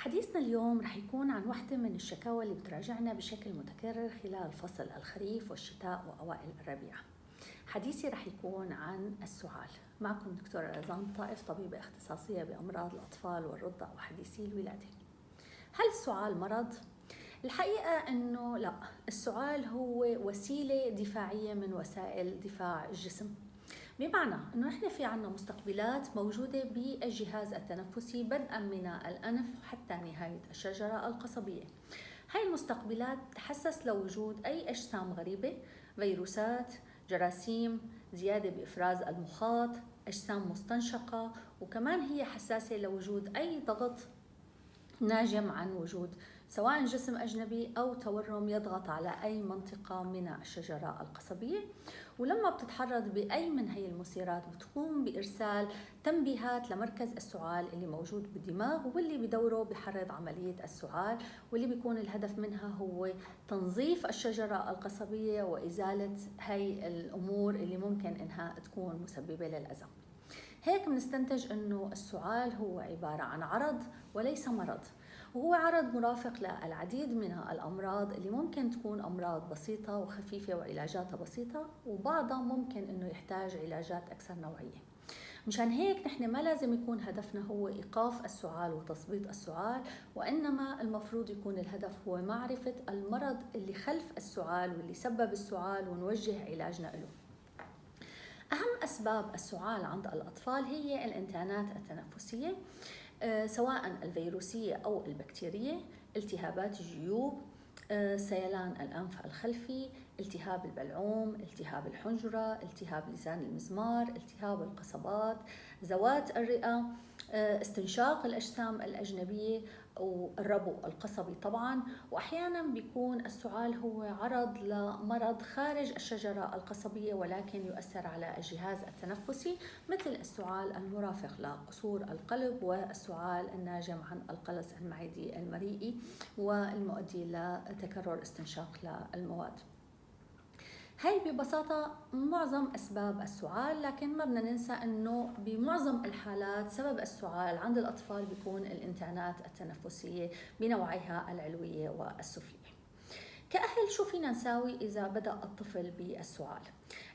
حديثنا اليوم رح يكون عن واحدة من الشكاوى اللي بتراجعنا بشكل متكرر خلال فصل الخريف والشتاء وأوائل الربيع. حديثي رح يكون عن السعال. معكم دكتورة رزان طائف، طبيبة اختصاصية بأمراض الأطفال والرضع وحديثي الولادة. هل السعال مرض؟ الحقيقة أنه لا، السعال هو وسيلة دفاعية من وسائل دفاع الجسم، بمعنى أنه إحنا في عنا مستقبلات موجودة بالجهاز التنفسي بدءا من الأنف حتى نهاية الشجرة القصبية. هاي المستقبلات تحسس لوجود أي أجسام غريبة، فيروسات، جراثيم، زيادة بإفراز المخاط، أجسام مستنشقة، وكمان هي حساسة لوجود أي ضغط ناجم عن وجود سواء جسم أجنبي أو تورم يضغط على أي منطقة من الشجرة القصبية. ولما بتتحرض بأي من هي المثيرات بتقوم بإرسال تنبيهات لمركز السعال اللي موجود بالدماغ، واللي بدوره بحرض عملية السعال، واللي بيكون الهدف منها هو تنظيف الشجرة القصبية وإزالة هاي الأمور اللي ممكن إنها تكون مسببة للأذى. هيك بنستنتج أنه السعال هو عبارة عن عرض وليس مرض، وهو عرض مرافق للعديد من الأمراض اللي ممكن تكون أمراض بسيطة وخفيفة وعلاجاتها بسيطة، وبعضها ممكن أنه يحتاج علاجات أكثر نوعية. مشان هيك نحن ما لازم يكون هدفنا هو إيقاف السعال وتثبيط السعال، وإنما المفروض يكون الهدف هو معرفة المرض اللي خلف السعال واللي سبب السعال ونوجه علاجنا له. أهم أسباب السعال عند الأطفال هي الإنتانات التنفسية، سواء الفيروسية أو البكتيرية، التهابات الجيوب، سيلان الأنف الخلفي، التهاب البلعوم، التهاب الحنجرة، التهاب لسان المزمار، التهاب القصبات، ذوات الرئة، استنشاق الأجسام الأجنبية، والربو القصبي طبعا. وأحيانا بيكون السعال هو عرض لمرض خارج الشجرة القصبية ولكن يؤثر على الجهاز التنفسي، مثل السعال المرافق لقصور القلب والسعال الناجم عن القلص المعدي المريئي والمؤدي لتكرر استنشاق للمواد. هاي ببساطة معظم أسباب السعال، لكن ما بدنا ننسى أنه بمعظم الحالات سبب السعال عند الأطفال بيكون الإنتانات التنفسية بنوعيها العلوية والسفلية. كأهل شو فينا نساوي إذا بدأ الطفل بالسعال؟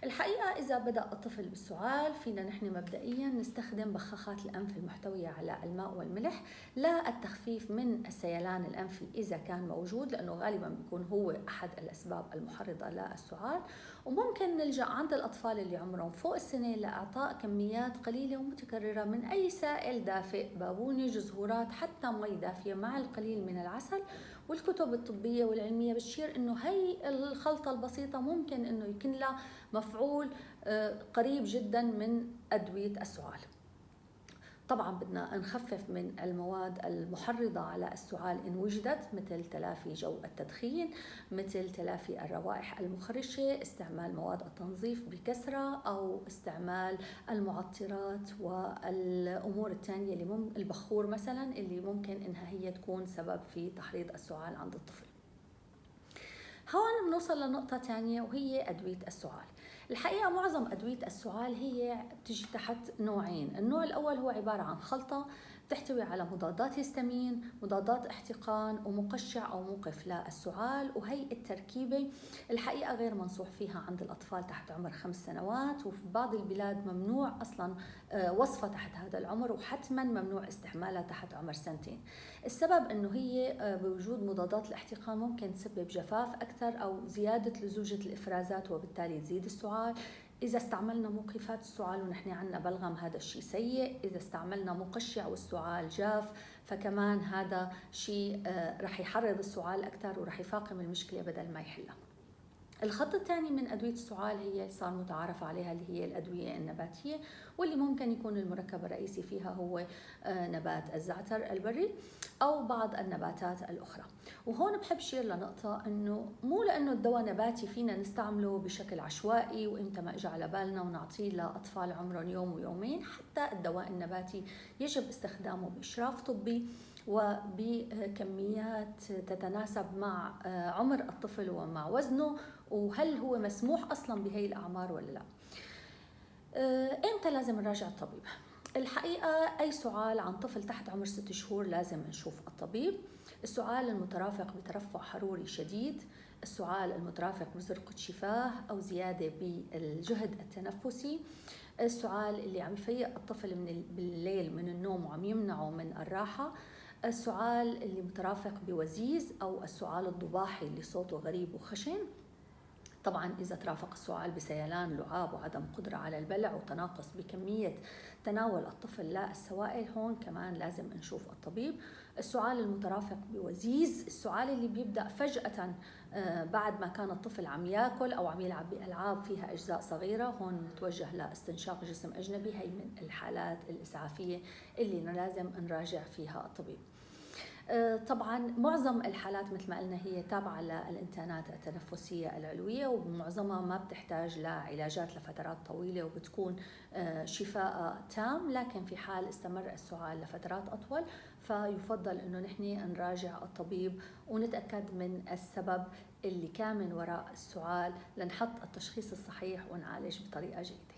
الحقيقة إذا بدأ الطفل بالسعال فينا نحن مبدئيا نستخدم بخاخات الأنف المحتوية على الماء والملح للتخفيف من السيلان الأنفي إذا كان موجود، لأنه غالبا بيكون هو أحد الأسباب المحرضة للسعال. وممكن نلجأ عند الأطفال اللي عمرهم فوق السنة لإعطاء كميات قليلة ومتكررة من أي سائل دافئ، بابوني، جزهورات، حتى مي دافية مع القليل من العسل. والكتب الطبية والعلمية بتشير إنه هي الخلطة البسيطة ممكن إنه يكون لها مفعول قريب جدا من أدوية السعال. طبعا بدنا نخفف من المواد المحرضة على السعال إن وجدت، مثل تلافي جو التدخين، مثل تلافي الروائح المخرشة، استعمال مواد التنظيف بكثرة، أو استعمال المعطرات والأمور الثانية اللي البخور مثلا اللي ممكن إنها هي تكون سبب في تحريض السعال عند الطفل. هون بنوصل لنقطة تانية وهي أدوية السعال. الحقيقة معظم أدوية السعال هي بتجي تحت نوعين. النوع الأول هو عبارة عن خلطة تحتوي على مضادات هيستامين، مضادات احتقان، ومقشع أو موقف للسعال. وهي التركيبة الحقيقة غير منصوح فيها عند الأطفال تحت عمر 5 سنوات، وفي بعض البلاد ممنوع أصلا وصفة تحت هذا العمر، وحتما ممنوع استعمالها تحت عمر 2 سنين. السبب أنه هي بوجود مضادات الاحتقان ممكن تسبب جفاف أكثر أو زيادة لزوجة الإفرازات وبالتالي تزيد السعال. إذا استعملنا موقفات السعال ونحن عنا بلغم هذا الشيء سيء. إذا استعملنا مقشع والسعال جاف فكمان هذا شيء رح يحرض السعال أكثر ورح يفاقم المشكلة بدل ما يحلها. الخط الثاني من أدوية السعال هي صار متعارف عليها اللي هي الأدوية النباتية، واللي ممكن يكون المركب الرئيسي فيها هو نبات الزعتر البري أو بعض النباتات الأخرى. وهون بحب شير لنقطة إنه مو لأنه الدواء نباتي فينا نستعمله بشكل عشوائي وإمتى ما إجا على بالنا ونعطيه لأطفال عمرهم يوم ويومين. حتى الدواء النباتي يجب استخدامه بإشراف طبي وبكميات تتناسب مع عمر الطفل ومع وزنه، وهل هو مسموح أصلا بهي الأعمار ولا لا. إمتى لازم نراجع الطبيب؟ الحقيقة أي سعال عن طفل تحت عمر 6 شهور لازم نشوف الطبيب. السعال المترافق بترفع حروري شديد، السعال المترافق بزرقة شفاه أو زيادة بالجهد التنفسي، السعال اللي عم يفيق الطفل بالليل من النوم وعم يمنعه من الراحة، السعال اللي مترافق بوزيز أو السعال الضباحي اللي صوته غريب وخشن. طبعا إذا ترافق السعال بسيلان لعاب وعدم قدرة على البلع وتناقص بكمية تناول الطفل للسوائل، هون كمان لازم نشوف الطبيب. السعال المترافق بوزيز، السعال اللي بيبدأ فجأة بعد ما كان الطفل عم ياكل أو عم يلعب بألعاب فيها أجزاء صغيرة، هون نتوجه لاستنشاق جسم أجنبي. هي من الحالات الإسعافية اللي لازم نراجع فيها الطبيب. طبعا معظم الحالات مثل ما قلنا هي تابعة للإنتانات التنفسية العلوية، ومعظمها ما بتحتاج لعلاجات لفترات طويلة وبتكون شفاء تام، لكن في حال استمر السعال لفترات أطول فيفضل أنه نحن نراجع الطبيب ونتأكد من السبب اللي كان من وراء السعال لنحط التشخيص الصحيح ونعالج بطريقة جيدة.